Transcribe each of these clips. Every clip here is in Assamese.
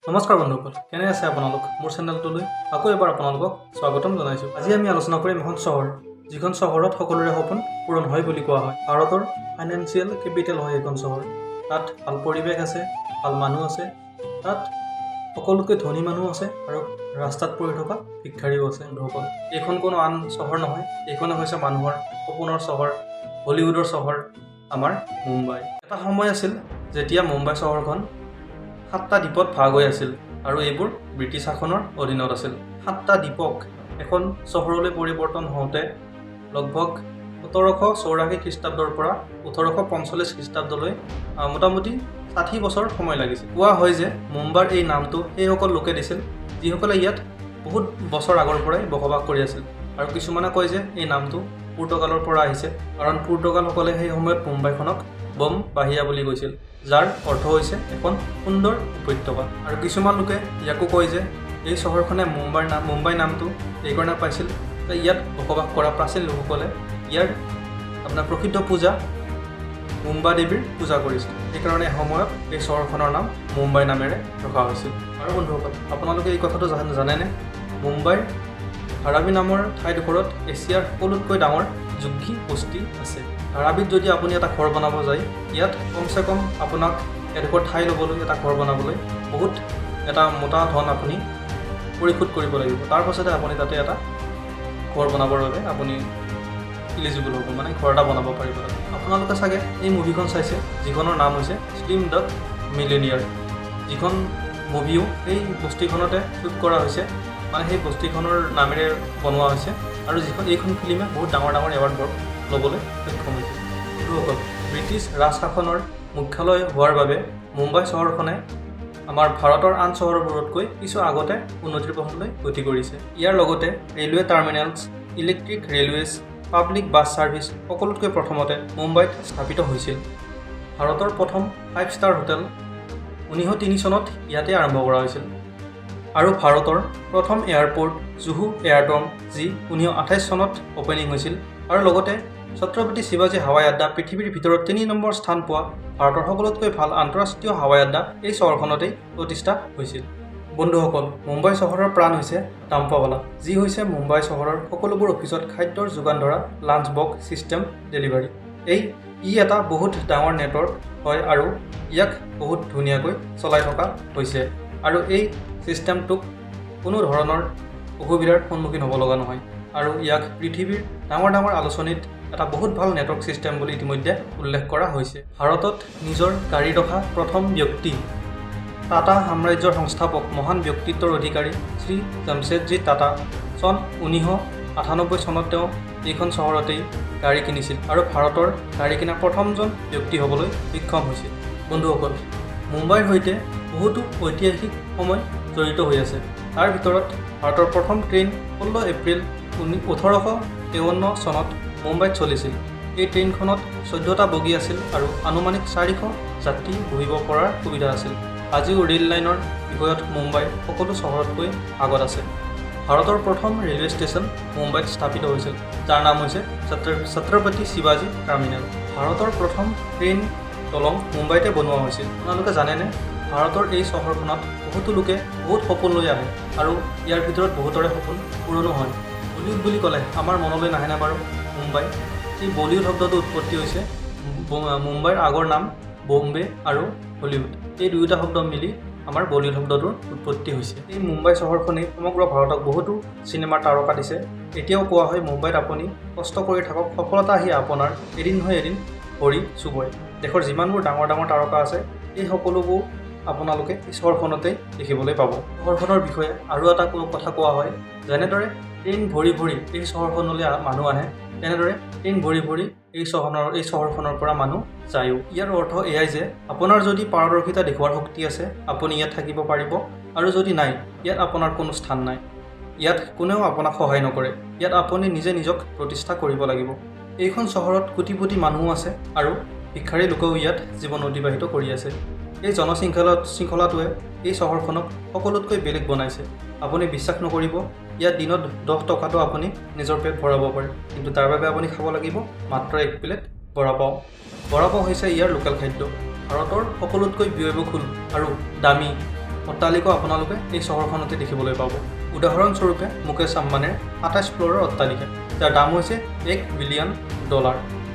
নমস্কাৰ বন্ধুসকল, কেনে আছে আপোনালোক? মোৰ চেনেলটোলৈ আকৌ এবাৰ আপোনালোকক স্বাগতম জনাইছোঁ। আজি আমি আলোচনা কৰিম এখন চহৰ, যিখন চহৰত সকলোৰে সপোন পূৰণ হয় বুলি কোৱা হয়। ভাৰতৰ ফাইনেন্সিয়েল কেপিটেল হয় এইখন চহৰ। তাত ভাল পৰিৱেশ আছে, ভাল মানুহ আছে, তাত সকলোতকৈ ধনী মানুহ আছে আৰু ৰাস্তাত পৰি থকা ভিক্ষাৰীও আছে। বন্ধুসকল, এইখন কোনো আন চহৰ নহয়, এইখনে হৈছে মানুহৰ সপোনৰ চহৰ, হলিউডৰ চহৰ, আমাৰ মুম্বাই। এটা সময় আছিল যেতিয়া মুম্বাই চহৰখন 7টা দ্বীপত ভাগ হৈ আছিল আৰু এইবোৰ ব্ৰিটিছ শাসনৰ অধীনত আছিল। 7টা দ্বীপক এখন চহৰলৈ পৰিৱৰ্তন হওঁতে লগভগ 1784 খ্ৰীষ্টাব্দৰ পৰা 1845 খ্ৰীষ্টাব্দলৈ মোটামুটি 60 বছৰ সময় লাগিছিল। কোৱা হয় যে মুম্বাইৰ এই নামটো সেইসকল লোকে দিছিল যিসকলে ইয়াত বহুত বছৰ আগৰ পৰাই বসবাস কৰি আছিল, আৰু কিছুমানে কয় যে এই নামটো পৰ্তুগালৰ পৰা আহিছে, কাৰণ পৰ্তুগালসকলে সেই সময়ত মুম্বাইখনক বম বাহিয়া বুলি কৈছিল, যাৰ অৰ্থ হৈছে এখন সুন্দৰ উপত্যকা। আৰু কিছুমান লোকে ইয়াকো কয় যে এই চহৰখনে মুম্বাই নামটো এইকাৰণে পাইছিল যে ইয়াত বসবাস কৰা প্ৰাচীন লোকসকলে ইয়াৰ প্ৰসিদ্ধ পূজা মুম্বা দেৱীৰ পূজা কৰিছিল, সেইকাৰণে এসময়ত এই চহৰখনৰ নাম মুম্বাই নামেৰে ৰখা হৈছিল। আৰু বন্ধুসকল, আপোনালোকে এই কথাটো জানেনে? মুম্বাইৰ ধাৰাবী নামৰ ঠাইডোখৰত এছিয়াৰ সকলোতকৈ ডাঙৰ ঝুগ্গী বস্তি আছে। ধাৰাবীত যদি আপুনি এটা ঘৰ বনাব যায়, ইয়াত কমচে কম আপোনাক এডোখৰ ঠাই ল'বলৈ, এটা ঘৰ বনাবলৈ বহুত এটা মোটা ধন আপুনি পৰিশোধ কৰিব লাগিব। তাৰ পাছতে আপুনি তাতে এটা ঘৰ বনাবৰ বাবে আপুনি ইলিজিবল হ'ব, মানে ঘৰ এটা বনাব পাৰিব। আপোনালোকে চাগে এই মুভিখন চাইছে, যিখনৰ নাম হৈছে স্লিম দ্য মিলেনিয়াৰ, যিখন মুভিও এই বস্তিখনতে শ্বুট কৰা হৈছে, মানে সেই বস্তিখনৰ নামেৰে বনোৱা হৈছে, আৰু এইখন ফিল্মে বহুত ডাঙৰ ডাঙৰ এৱাৰ্ডবোৰ ল'বলৈ সক্ষম হৈছে। বন্ধুসকল, ব্ৰিটিছ ৰাজশাসনৰ মুখ্যালয় হোৱাৰ বাবে মুম্বাই চহৰখনে আমাৰ ভাৰতৰ আন চহৰবোৰতকৈ কিছু আগতে উন্নতিৰ পথলৈ গতি কৰিছে। ইয়াৰ লগতে railway terminals, electric railways, public bus service সকলোতকৈ প্ৰথমতে মুম্বাইত স্থাপিত হৈছিল। ভাৰতৰ প্ৰথম 5 ষ্টাৰ হোটেল 1903 চনত ইয়াতে আৰম্ভ কৰা হৈছিল, আৰু ভাৰতৰ প্ৰথম এয়াৰপৰ্ট জুহু এয়াৰড্ৰম, যি 1928 চনত অ'পেনিং হৈছিল, আৰু লগতে ছত্ৰপতি শিৱাজী হাৱাই আড্ডা, পৃথিৱীৰ ভিতৰত 3 নম্বৰ স্থান পোৱা ভাৰতৰ সকলোতকৈ ভাল আন্তঃৰাষ্ট্ৰীয় হাৱাই আড্ডা এই চহৰখনতেই প্ৰতিষ্ঠা হৈছিল। বন্ধুসকল, মুম্বাই চহৰৰ প্ৰাণ হৈছে ডাম্পাৱালা, যি হৈছে মুম্বাই চহৰৰ সকলোবোৰ অফিচত খাদ্যৰ যোগান ধৰা লাঞ্চ বক্স ছিষ্টেম ডেলিভাৰী। ই এটা বহুত ডাঙৰ নেটৱৰ্ক হয় আৰু ইয়াক বহুত ধুনীয়াকৈ চলাই থকা হৈছে, আৰু এই ছিষ্টেমটোক কোনো ধৰণৰ অসুবিধাৰ সন্মুখীন হ'ব লগা নহয়, আৰু ইয়াক পৃথিৱীৰ ডাঙৰ ডাঙৰ আলোচনীত এটা বহুত ভাল নেটৱৰ্ক ছিষ্টেম বুলি ইতিমধ্যে উল্লেখ কৰা হৈছে। ভাৰতত নিজৰ গাড়ী ৰখা প্ৰথম ব্যক্তি টাটা সাম্ৰাজ্যৰ সংস্থাপক, মহান ব্যক্তিত্বৰ অধিকাৰী শ্ৰী জামছেদজী টাটা চন 1998 চনত তেওঁ এইখন চহৰতেই গাড়ী কিনিছিল, আৰু ভাৰতৰ গাড়ী কিনা প্ৰথমজন ব্যক্তি হ'বলৈ সক্ষম হৈছিল। বন্ধুসকল, মুম্বাইৰ সৈতে বহুতো ঐতিহাসিক সময় জড়িত হৈ আছে। তাৰ ভিতৰত ভাৰতৰ প্ৰথম ট্ৰেইন 16 এপ্ৰিল 1853 চনত মুম্বাইত চলিছিল। এই ট্ৰেইনখনত 14টা বগী আছিল আৰু আনুমানিক 400 যাত্ৰী বহিব পৰাৰ সুবিধা আছিল। আজিও ৰেল লাইনৰ বিষয়ত মুম্বাই সকলো চহৰতকৈ আগত আছে। ভাৰতৰ প্ৰথম ৰেলৱে ষ্টেচন মুম্বাইত স্থাপিত হৈছিল, যাৰ নাম হৈছে ছত্ৰপতি শিৱাজী টাৰ্মিনেল। ভাৰতৰ প্ৰথম ট্ৰেইন দলং মুম্বাইতে বনোৱা হৈছিল। আপোনালোকে জানেনে, ভাৰতৰ এই চহৰখনত বহুতো লোকে বহুত সপোন লৈ আহে, আৰু ইয়াৰ ভিতৰত বহুতৰে সপোন পূৰণো হয়। বলিউড বুলি ক'লে আমাৰ মনলৈ নাহেনে বাৰু মুম্বাই? এই বলিউড শব্দটো উৎপত্তি হৈছে মুম্বাইৰ আগৰ নাম বম্বে আৰু হলিউড, এই দুয়োটা শব্দ মিলি আমাৰ বলিউড শব্দটোৰ উৎপত্তি হৈছে। এই মুম্বাই চহৰখনেই সমগ্ৰ ভাৰতক বহুতো চিনেমাৰ তাৰকা দিছে। এতিয়াও কোৱা হয়, মুম্বাইত আপুনি কষ্ট কৰি থাকক, সফলতা আহি আপোনাৰ এদিন নহয় এদিন ভৰি চুবই। দেশৰ যিমানবোৰ ডাঙৰ ডাঙৰ তাৰকা আছে, এই সকলোবোৰ আপোনালোকে এই চহৰখনতেই দেখিবলৈ পাব। চহৰখনৰ বিষয়ে আৰু এটা কথা কোৱা হয়, যেনেদৰে ট্ৰেইন ভৰি ভৰি এই চহৰখনলৈ মানুহ আহে, তেনেদৰে ট্ৰেইন ভৰি ভৰি এই চহৰখনৰ পৰা মানুহ যায়ও। ইয়াৰ অৰ্থ এয়াই যে আপোনাৰ যদি পাৰদৰ্শিতা দেখুওৱাৰ শক্তি আছে, আপুনি ইয়াত থাকিব পাৰিব, আৰু যদি নাই, ইয়াত আপোনাৰ কোনো স্থান নাই। ইয়াত কোনেও আপোনাক সহায় নকৰে, ইয়াত আপুনি নিজে নিজক প্ৰতিষ্ঠা কৰিব লাগিব। এইখন চহৰত কোটি কোটি মানুহ আছে, আৰু ভিক্ষাৰী লোকেও ইয়াত জীৱন অতিবাহিত কৰি আছে। এই জনশৃংখলাটোৱে এই চহৰখনক সকলোতকৈ বেলেগ বনাইছে। আপুনি বিশ্বাস নকৰিব, ইয়াত দিনত 10 টকাটো আপুনি নিজৰ পেট ভৰাব পাৰে, কিন্তু তাৰ বাবে আপুনি খাব লাগিব মাত্ৰ 1 প্লেট বৰা পাও। বৰা পাও হৈছে ইয়াৰ লোকেল খাদ্য। ভাৰতৰ সকলোতকৈ ব্যয়বহুল আৰু দামী অট্টালিকা আপোনালোকে এই চহৰখনতে দেখিবলৈ পাব। উদাহৰণস্বৰূপে মুকেশ আম্বানীৰ ২৭ ফ্ল'ৰৰ অট্টালিকা, যাৰ দাম হৈছে $1 বিলিয়ন।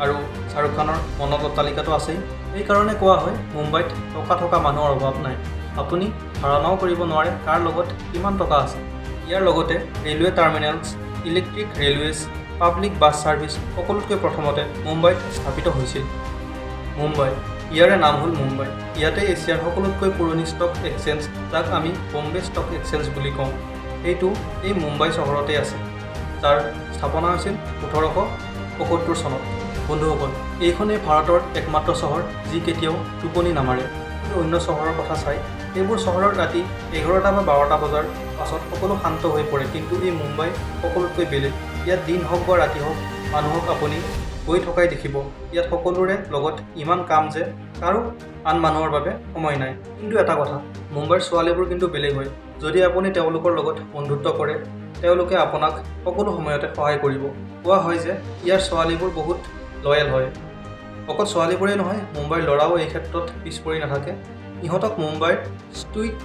আৰু শ্বাহৰুখ খানৰ মনত অট্টালিকাটো আছেই। এইকাৰণে কোৱা হয় মুম্বাইত টকা থকা মানুহৰ অভাৱ নাই। আপুনি ধাৰণাও কৰিব নোৱাৰে কাৰ লগত কিমান টকা আছে। ইয়াৰ লগতে railway terminals, electric railways, public bus service সকলোতকৈ প্ৰথমতে মুম্বাইত স্থাপিত হৈছিল। মুম্বাই, ইয়াৰে নাম হ'ল মুম্বাই। ইয়াতে এছিয়াৰ সকলোতকৈ পুৰণি ষ্টক এক্সচেঞ্জ, যাক আমি বম্বে ষ্টক এক্সচেঞ্জ বুলি কওঁ, সেইটো এই মুম্বাই চহৰতেই আছে, যাৰ স্থাপনা হৈছিল ১৮৭৫ চনত। বন্ধুসকল, এইখনেই ভাৰতৰ একমাত্ৰ চহৰ যি কেতিয়াও টোপনি নামাৰে। অন্য চহৰৰ কথা চাই এইবোৰ চহৰত ৰাতি ১১টা বা ১২টা বজাৰ পাছত সকলো শান্ত হৈ পৰে, কিন্তু এই মুম্বাই সকলোতকৈ বেলেগ। ইয়াত দিন হওক বা ৰাতি হওক মানুহক আপুনি গৈ থকাই দেখিব। ইয়াত সকলোৰে লগত ইমান কাম যে কাৰো আন মানুহৰ বাবে সময় নাই। কিন্তু এটা কথা, মুম্বাইৰ ছোৱালীবোৰ কিন্তু বেলেগ হয়। যদি আপুনি তেওঁলোকৰ লগত বন্ধুত্ব কৰে, তেওঁলোকে আপোনাক সকলো সময়তে সহায় কৰিব। কোৱা হয় যে ইয়াৰ ছোৱালীবোৰ বহুত লয়েল হয়। অকল ছোৱালীবোৰেই নহয়, মুম্বাইৰ ল'ৰাও এই ক্ষেত্ৰত পিছ পৰি নাথাকে। ইহঁতক মুম্বাইৰ ষ্টুইট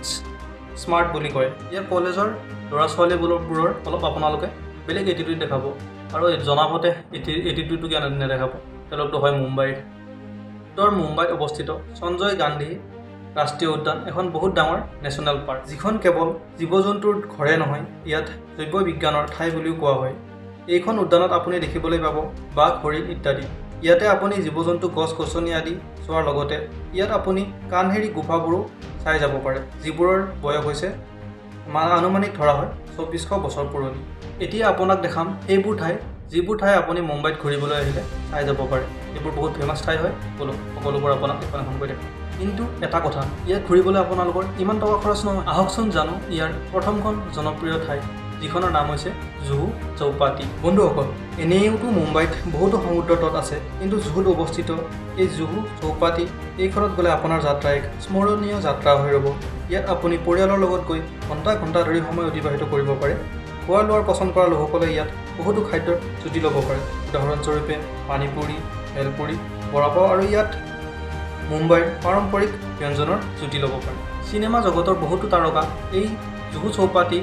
স্মাৰ্ট বুলি কয়। ইয়াৰ কলেজৰ ল'ৰা ছোৱালীবোৰৰ অলপ আপোনালোকে বেলেগ এটিটিউড দেখাব, আৰু জনাবতে এটিটিউডটো কিয় নেদেখাব। তেওঁলোকতো হয় মুম্বাইৰ। উত্তৰ মুম্বাইত অৱস্থিত সঞ্জয় গান্ধী ৰাষ্ট্ৰীয় উদ্যান এখন বহুত ডাঙৰ নেশ্যনেল পাৰ্ক, যিখন কেৱল জীৱ জন্তুৰ ঘৰে নহয়, ইয়াত জৈৱ বিজ্ঞানৰ ঠাই বুলিও কোৱা হয়। এইখন উদ্যানত আপুনি দেখিবলৈ পাব বাঘ, হৰিণ ইত্যাদি। ইয়াতে আপুনি জীৱ জন্তু, গছ গছনি আদি চোৱাৰ লগতে ইয়াত আপুনি কানহেৰি গুফাবোৰো চাই যাব পাৰে, যিবোৰৰ বয়স হৈছে আনুমানিক ধৰা হয় ২৪০০ বছৰ পুৰণি। এতিয়া আপোনাক দেখাম সেইবোৰ ঠাই যিবোৰ ঠাই আপুনি মুম্বাইত ঘূৰিবলৈ আহিলে চাই যাব পাৰে। এইবোৰ বহুত ফেমাছ ঠাই হয়, সকলোবোৰ আপোনাক এখন এখনকৈ দেখাম। কিন্তু এটা কথা, ইয়াত ঘূৰিবলৈ আপোনালোকৰ ইমান টকা খৰচ নহয়। আহকচোন জানো ইয়াৰ প্ৰথমখন জনপ্ৰিয় ঠাই, যিখনৰ নাম হৈছে জুহু চৌপাটি। বন্ধুসকল, এনেওতো মুম্বাইত বহুতো সমুদ্ৰ তট আছে, কিন্তু জুহুত অৱস্থিত এই জুহু চৌপাটি, এইখনত গ'লে আপোনাৰ যাত্ৰা এক স্মৰণীয় যাত্ৰা হৈ ৰ'ব। ইয়াত আপুনি পৰিয়ালৰ লগত গৈ ঘণ্টা ঘণ্টা ধৰি সময় অতিবাহিত কৰিব পাৰে। খোৱা লোৱাৰ পচন্দ কৰা লোকসকলে ইয়াত বহুতো খাদ্যৰ জুতি ল'ব পাৰে। উদাহৰণস্বৰূপে পানীপুৰি, ভেলপুৰি, বৰাপাও, আৰু ইয়াত মুম্বাইৰ পাৰম্পৰিক ব্যঞ্জনৰ জুতি ল'ব পাৰে। চিনেমা জগতৰ বহুতো তাৰকা এই জুহু চৌপাটি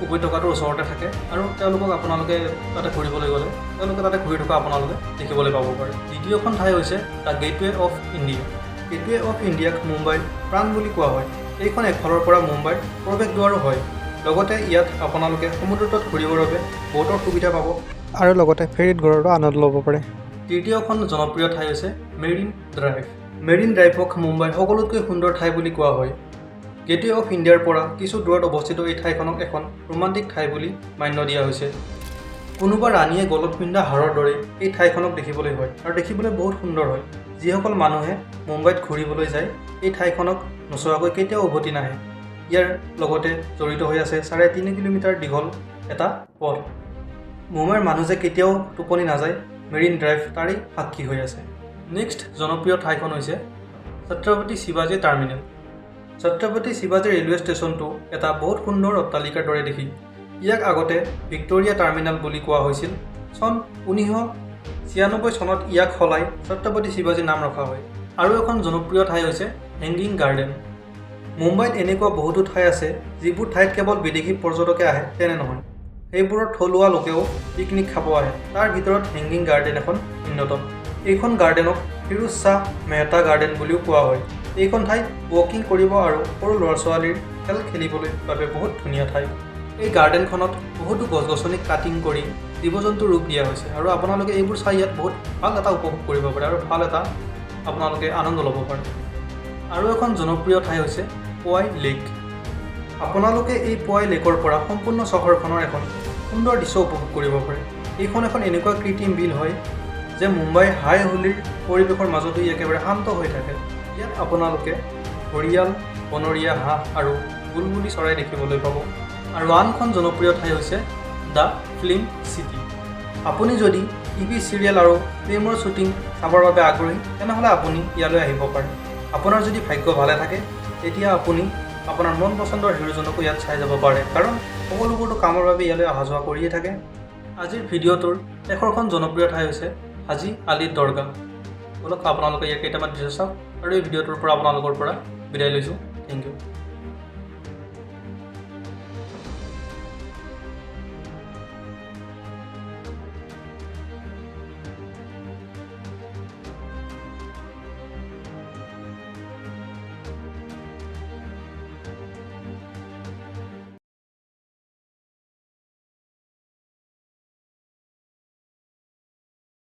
উপত্যকাটোৰ ওচৰতে থাকে, আৰু তেওঁলোকক আপোনালোকে তাতে ঘূৰিবলৈ গ'লে তেওঁলোকে তাতে ঘূৰি থকা আপোনালোকে দেখিবলৈ পাব পাৰে। দ্বিতীয়খন ঠাই হৈছে the gateway of India. Gateway of ইণ্ডিয়াক মুম্বাইৰ প্ৰাণ বুলি কোৱা হয়। এইখন একফালৰ পৰা মুম্বাইৰ প্ৰৱেশ দুৱাৰো হয়। লগতে ইয়াত আপোনালোকে সমুদ্ৰতট ঘূৰিবৰ বাবে ব'টৰ সুবিধা পাব, আৰু লগতে ফেৰীত ঘূৰাৰো আনন্দ ল'ব পাৰে। তৃতীয়খন জনপ্ৰিয় ঠাই হৈছে মেৰিন ড্ৰাইভ। মেৰিন ড্ৰাইভক মুম্বাইৰ সকলোতকৈ সুন্দৰ ঠাই বুলি কোৱা হয়। গেটৱে অফ ইণ্ডিয়াৰ পৰা কিছু দূৰত অৱস্থিত এই ঠাইখনক এখন ৰোমান্টিক ঠাই বুলি মান্য দিয়া হৈছে। কোনোবা ৰাণীয়ে গলত পিন্ধা হাৰৰ দৰে এই ঠাইখনক দেখিবলৈ হয়, আৰু দেখিবলৈ বহুত সুন্দৰ হয়। যিসকল মানুহে মুম্বাইত ঘূৰিবলৈ যায়, এই ঠাইখনক নোচোৱাকৈ কেতিয়াও উভতি নাহে। ইয়াৰ লগতে জড়িত হৈ আছে ৩.৫ কিলোমিটাৰ দীঘল এটা পথ। মুম্বাইৰ মানুহ যে কেতিয়াও টোপনি নাযায়, মেৰিন ড্ৰাইভ তাৰেই সাক্ষী হৈ আছে। নেক্সট জনপ্ৰিয় ঠাইখন হৈছে ছত্ৰপতি শিৱাজী টাৰ্মিনেল। ছত্ৰপতি শিৱাজী ৰেলৱে ষ্টেচনটো এটা বহুত সুন্দৰ অট্টালিকাৰ দৰে দেখি। ইয়াক আগতে ভিক্টৰিয়া টাৰ্মিনেল বুলি কোৱা হৈছিল। চন ১৯৯৬ চনত ইয়াক সলাই ছত্ৰপতি শিৱাজী নাম ৰখা হয়। আৰু এখন জনপ্ৰিয় ঠাই হৈছে হেংগিং গাৰ্ডেন। মুম্বাইত এনেকুৱা বহুতো ঠাই আছে যিবোৰ ঠাইত কেৱল বিদেশী পৰ্যটকে আহে তেনে নহয়, সেইবোৰত থলুৱা লোকেও পিকনিক খাব আহে। তাৰ ভিতৰত হেংগিং গাৰ্ডেন এখন অন্যতম। এইখন গাৰ্ডেনক ফিৰোজ শ্বাহ মেহতা গাৰ্ডেন বুলিও কোৱা হয়। এইখন ঠাই ৱাকিং কৰিব আৰু সৰু ল'ৰা ছোৱালীৰ খেল খেলিবলৈ বাবে বহুত ধুনীয়া ঠাই। এই গাৰ্ডেনখনত বহুতো গছ গছনি কাটিং কৰি জীৱ জন্তুৰ ৰূপ দিয়া হৈছে, আৰু আপোনালোকে এইবোৰ চাই ইয়াত বহুত ভাল এটা উপভোগ কৰিব পাৰে, আৰু ভাল এটা আপোনালোকে আনন্দ ল'ব পাৰে। আৰু এখন জনপ্ৰিয় ঠাই হৈছে পোৱাই লেক। আপোনালোকে এই পোৱাই লেকৰ পৰা সম্পূৰ্ণ চহৰখনৰ এখন সুন্দৰ দৃশ্য উপভোগ কৰিব পাৰে। এইখন এখন এনেকুৱা কৃত্ৰিম বিল হয় যে মুম্বাইৰ হাই হোলীৰ পৰিৱেশৰ মাজতো ই একেবাৰে শান্ত হৈ থাকে। ইয়াত আপোনালোকে ঘৰিয়াল, বনৰীয়া হাঁহ আৰু বুলবুলি চৰাই দেখিবলৈ পাব। আৰু আনখন জনপ্ৰিয় ঠাই হৈছে দ্য ফিল্ম চিটি। আপুনি যদি টিভি চিৰিয়েল আৰু ফিল্মৰ শ্বুটিং চাবৰ বাবে আগ্ৰহী, তেনেহ'লে আপুনি ইয়ালৈ আহিব পাৰে। আপোনাৰ যদি ভাগ্য ভালে থাকে, তেতিয়া আপুনি আপোনাৰ মন পচন্দৰ হিৰোজনকো ইয়াত চাই যাব পাৰে, কাৰণ সকলোবোৰতো কামৰ বাবে ইয়ালৈ অহা যোৱা কৰিয়ে থাকে। আজিৰ ভিডিঅ'টোৰ শেষৰখন জনপ্ৰিয় ঠাই হৈছে হাজি আলী দৰগাহ। বলক আপোনালোকে ইয়াৰ কেইটামান দৃশ্য চাওক, আৰু এই ভিডিঅ'টোৰ পৰা আপোনালোকৰ পৰা বিদায় লৈছোঁ। Thank U.